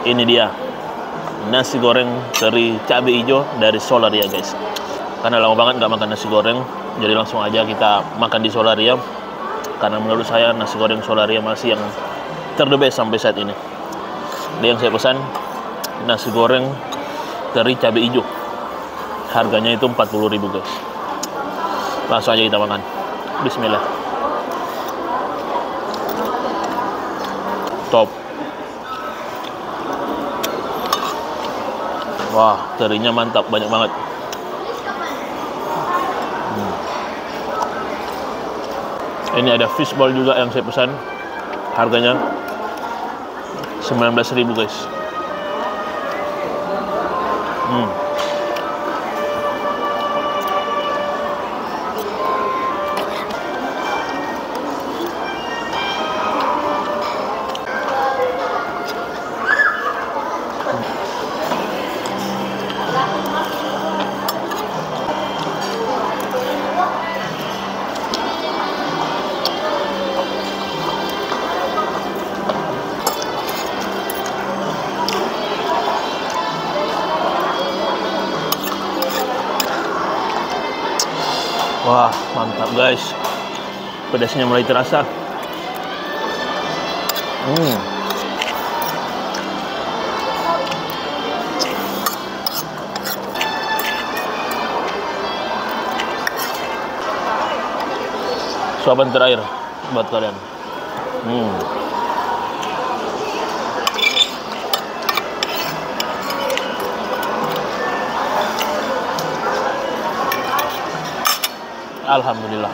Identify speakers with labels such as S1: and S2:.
S1: Ini dia nasi goreng teri cabai hijau dari Solaria guys. Karena lama banget nggak makan nasi goreng, jadi langsung aja kita makan di Solaria. Karena menurut saya nasi goreng Solaria masih yang the best sampai saat ini. Dia yang saya pesan nasi goreng teri cabai hijau. Harganya itu 40.000 guys. Langsung aja kita makan. Bismillah. Top. Wah, terinya mantap, banyak banget. Ini ada fishball juga yang saya pesan. Harganya 19.000 guys. Wah, mantap guys. Pedasnya mulai terasa. Suapan terakhir buat kalian. Alhamdulillah.